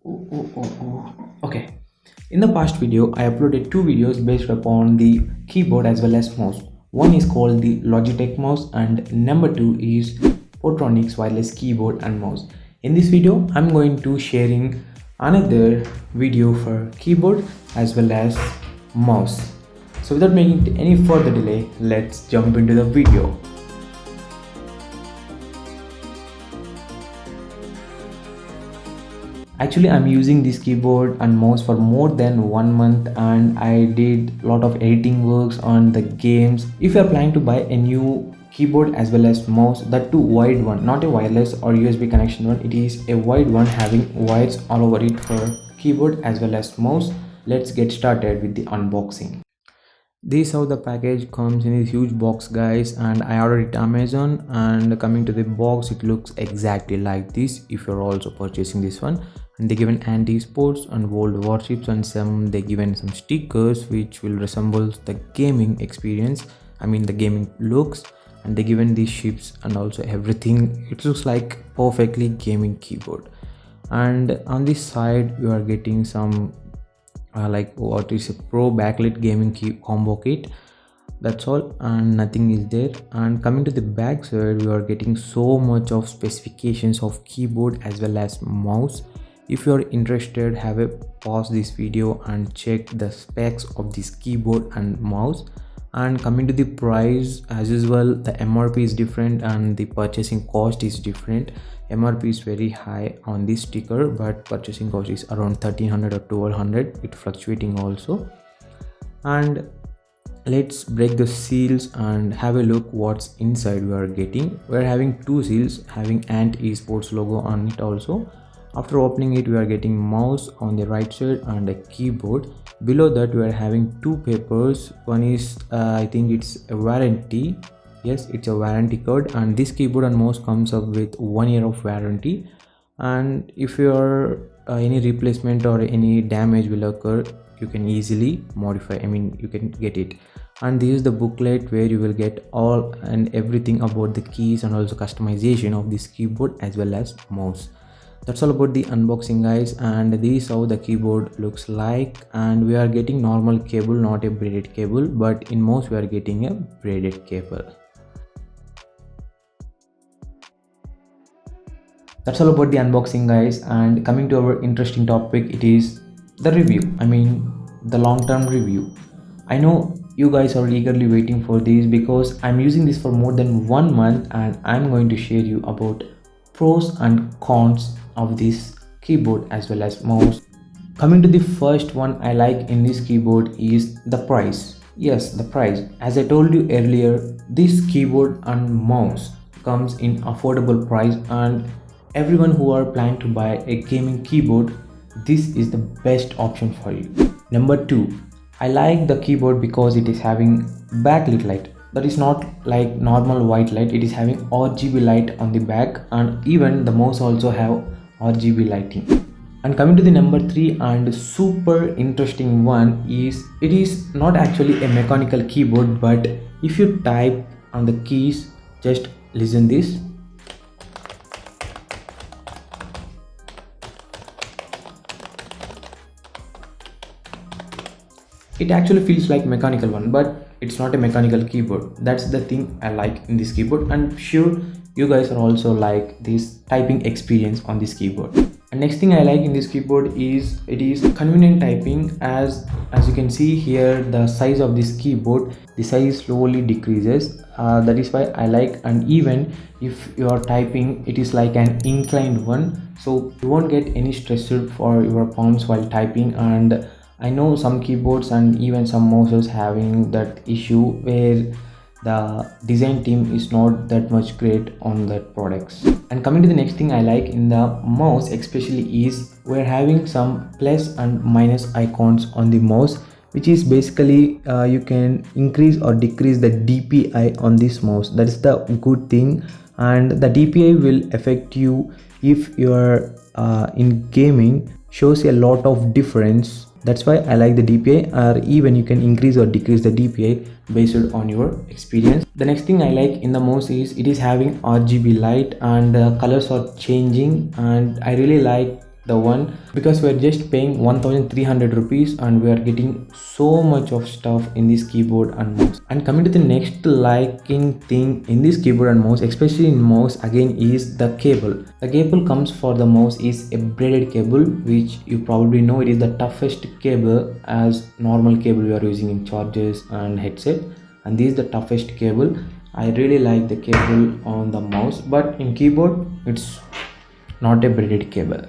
Okay. In the past video, I uploaded two videos based upon the keyboard as well as mouse. One is called the Logitech mouse and number two is Portronics wireless keyboard and mouse. In this video, I'm going to sharing another video for keyboard as well as mouse. So without making any further delay, let's jump into the video. Actually, I'm using this keyboard and mouse for more than 1 month and I did a lot of editing works on the games. If you're planning to buy a new keyboard as well as mouse, that too wide one, not a wireless or USB connection one, it is a wide one having wires all over it for keyboard as well as mouse. Let's get started with the unboxing. This is how the package comes in a huge box, guys, and I ordered it Amazon, and coming to the box it looks exactly like this if you're also purchasing this one. And they given anti-sports and world warships, and they given some stickers which will resemble the gaming experience, I mean the gaming looks. And they given these ships and also everything. It looks like perfectly gaming keyboard. And on this side you are getting some like what is a pro backlit gaming key combo kit. That's all, and nothing is there. And coming to the back side, we are getting so much of specifications of keyboard as well as mouse. If you are interested, have a pause this video and check the specs of this keyboard and mouse. And coming to the price, as usual, the MRP is different and the purchasing cost is different. MRP is very high on this sticker, but purchasing cost is around 1300 or 1200, it fluctuating also. And let's break the seals and have a look what's inside. We are getting, we're having two seals having Ant Esports logo on it also. After opening it, we are getting mouse on the right side and a keyboard. Below that we are having two papers. One is I think it's a warranty. Yes, it's a warranty card, and this keyboard and mouse comes up with 1 year of warranty. And if your any replacement or any damage will occur, you can easily modify, I mean you can get it. And this is the booklet where you will get all and everything about the keys and also customization of this keyboard as well as mouse. That's all about the unboxing, guys, and this is how the keyboard looks like. And we are getting normal cable, not a braided cable, but in mouse we are getting a braided cable. That's all about the unboxing, guys, and coming to our interesting topic, it is the review, I mean the long-term review. I know you guys are eagerly waiting for this because I'm using this for more than 1 month, and I'm going to share you about pros and cons of this keyboard as well as mouse. Coming to the first one I like in this keyboard is the price. Yes, the price. As I told you earlier, this keyboard and mouse comes in affordable price, and everyone who are planning to buy a gaming keyboard, this is the best option for you. Number two, I like the keyboard because it is having backlit light. That is not like normal white light, it is having RGB light on the back, and even the mouse also have RGB lighting. And coming to the number three and super interesting one is, it is not actually a mechanical keyboard, but if you type on the keys, just listen this. It actually feels like mechanical one, but it's not a mechanical keyboard. That's the thing I like in this keyboard, and sure you guys are also like this typing experience on this keyboard. And next thing I like in this keyboard is it is convenient typing. As you can see here, the size of this keyboard, the size slowly decreases. That is why I like. And even if you are typing, it is like an inclined one, so you won't get any stress for your palms while typing. And I know some keyboards and even some mouses having that issue where the design team is not that much great on that products. And coming to the next thing I like in the mouse especially is we're having some plus and minus icons on the mouse, which is basically you can increase or decrease the DPI on this mouse. That's the good thing, and the DPI will affect you if you're in gaming, shows a lot of difference. That's why I like the DPI, or even you can increase or decrease the DPI based on your experience. The next thing I like in the mouse is it is having RGB light and the colors are changing, and I really like the one, because we're just paying 1300 rupees and we are getting so much of stuff in this keyboard and mouse. And coming to the next liking thing in this keyboard and mouse, especially in mouse again, is the cable. The cable comes for the mouse is a braided cable, which you probably know it is the toughest cable as normal cable we are using in chargers and headset, and this is the toughest cable. I really like the cable on the mouse, but in keyboard it's not a braided cable.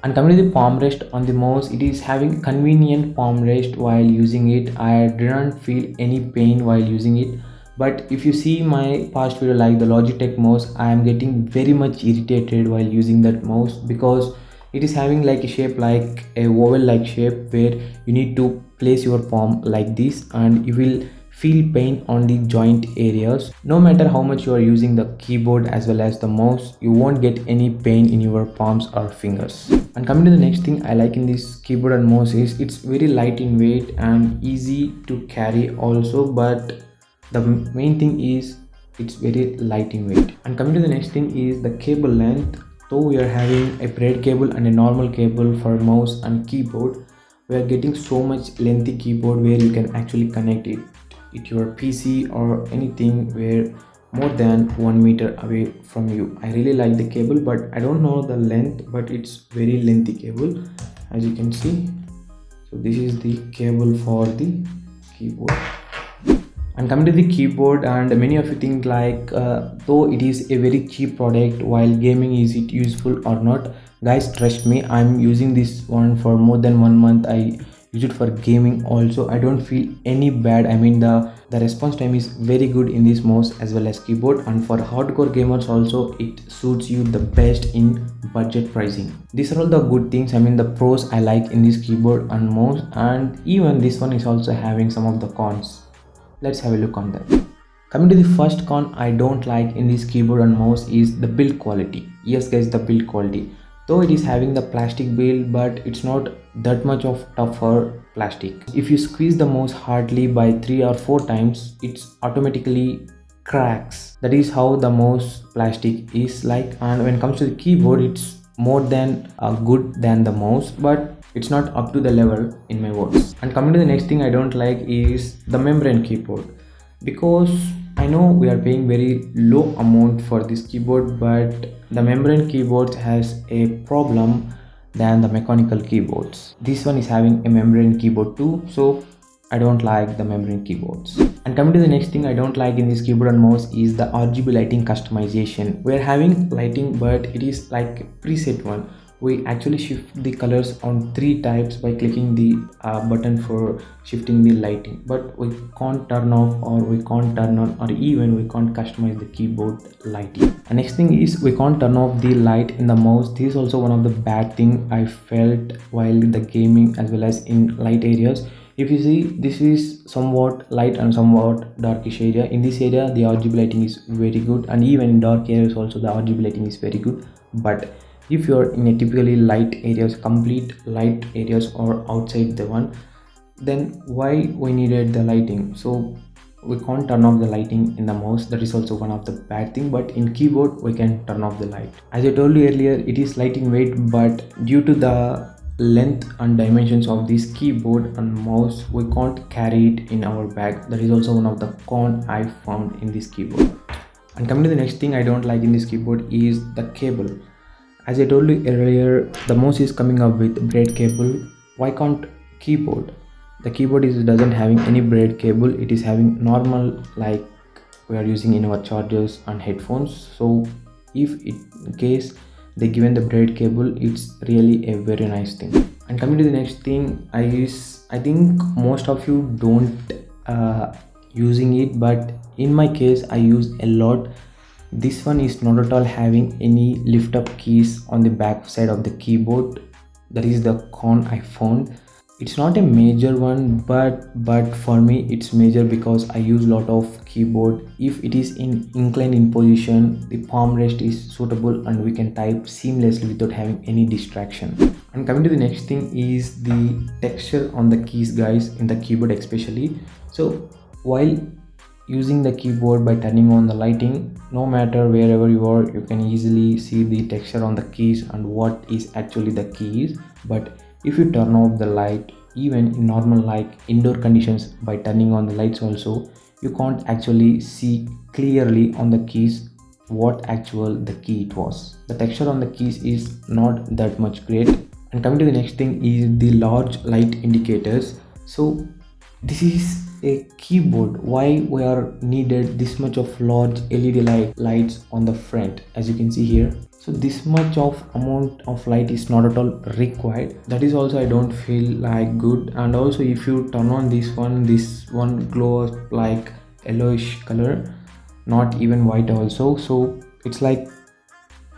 And coming to the palm rest on the mouse, it is having convenient palm rest while using it. I didn't feel any pain while using it. But if you see my past video like the Logitech mouse, I am getting very much irritated while using that mouse because it is having like a shape like a oval like shape where you need to place your palm like this and you will feel pain on the joint areas. No matter how much you are using the keyboard as well as the mouse, you won't get any pain in your palms or fingers. And coming to the next thing I like in this keyboard and mouse is it's very light in weight and easy to carry also, but the main thing is it's very light in weight. And coming to the next thing is the cable length. Though we are having a braid cable and a normal cable for mouse and keyboard, we are getting so much lengthy keyboard where you can actually connect it your PC or anything where more than 1 meter away from you. I really like the cable, but I don't know the length, but it's very lengthy cable as you can see. So this is the cable for the keyboard. And coming to the keyboard, and many of you think like though it is a very cheap product, while gaming is it useful or not? Guys, trust me, I'm using this one for more than 1 month. I use it for gaming also. I don't feel any bad. I mean the response time is very good in this mouse as well as keyboard, and for hardcore gamers also it suits you the best in budget pricing. These are all the good things, I mean the pros I like in this keyboard and mouse, and even this one is also having some of the cons. Let's have a look on that. Coming to the first con I don't like in this keyboard and mouse is the build quality. Yes guys, the build quality. Though it is having the plastic build, but it's not that much of tougher plastic. If you squeeze the mouse hardly by 3 or 4 times, it's automatically cracks. That is how the mouse plastic is like. And when it comes to the keyboard, it's more than good than the mouse, but it's not up to the level in my words. And coming to the next thing I don't like is the membrane keyboard, because I know we are paying very low amount for this keyboard, but the membrane keyboard has a problem than the mechanical keyboards. This one is having a membrane keyboard too, so I don't like the membrane keyboards. And coming to the next thing I don't like in this keyboard and mouse is the RGB lighting customization. We're having lighting, but it is like a preset one. We actually shift the colors on 3 types by clicking the button for shifting the lighting, but we can't turn off or we can't turn on, or even we can't customize the keyboard lighting. And next thing is we can't turn off the light in the mouse. This is also one of the bad thing I felt while the gaming as well as in light areas. If you see, this is somewhat light and somewhat darkish area. In this area the RGB lighting is very good, and even in dark areas also the RGB lighting is very good. But if you are in a typically light areas, complete light areas, or outside the one, then why we needed the lighting? So we can't turn off the lighting in the mouse. That is also one of the bad thing, but in keyboard we can turn off the light. As I told you earlier, it is light in weight, but due to the length and dimensions of this keyboard and mouse, we can't carry it in our bag. That is also one of the con I found in this keyboard. And coming to the next thing I don't like in this keyboard is the cable. As I told you earlier, the mouse is coming up with braid cable. Why can't keyboard? The keyboard doesn't having any braid cable. It is having normal like we are using in our chargers and headphones. So if in case they given the braid cable, it's really a very nice thing. And coming to the next thing I think most of you don't using it, but in my case I use a lot. This one is not at all having any lift up keys on the back side of the keyboard. That is the con I found. It's not a major one, but for me it's major because I use a lot of keyboard. If it is in inclined in position, the palm rest is suitable and we can type seamlessly without having any distraction. And coming to the next thing is the texture on the keys guys, in the keyboard especially. So while using the keyboard by turning on the lighting. No matter wherever you are, you can easily see the texture on the keys and what is actually the keys. But if you turn off the light, even in normal like indoor conditions, by turning on the lights also, you can't actually see clearly on the keys what actual the key it was. The texture on the keys is not that much great. And coming to the next thing is the large light indicators. So this is a keyboard, why we are needed this much of large lights on the front, as you can see here. So this much of amount of light is not at all required. That is also I don't feel like good. And also if you turn on this one glows like yellowish color, not even white also. So it's like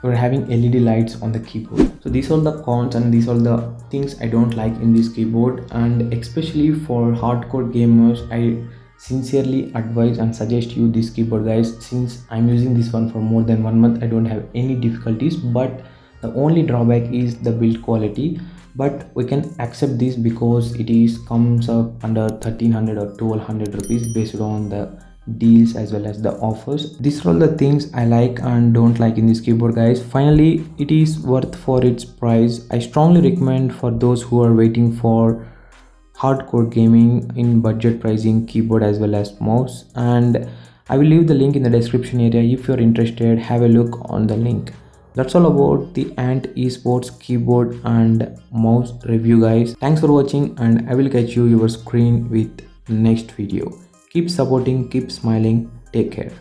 we're having LED lights on the keyboard. So these are the cons and these are the things I don't like in this keyboard. And especially for hardcore gamers, I sincerely advise and suggest you this keyboard, guys. Since I'm using this one for more than 1 month, I don't have any difficulties. But the only drawback is the build quality, but we can accept this because it is comes up under 1300 or 1200 rupees based on the deals as well as the offers. These are all the things I like and don't like in this keyboard, guys. Finally, it is worth for its price. I strongly recommend for those who are waiting for hardcore gaming in budget pricing keyboard as well as mouse. And I will leave the link in the description area. If you're interested, have a look on the link. That's all about the Ant Esports keyboard and mouse review, guys. Thanks for watching, and I will catch you your screen with next video. Keep supporting, keep smiling, take care.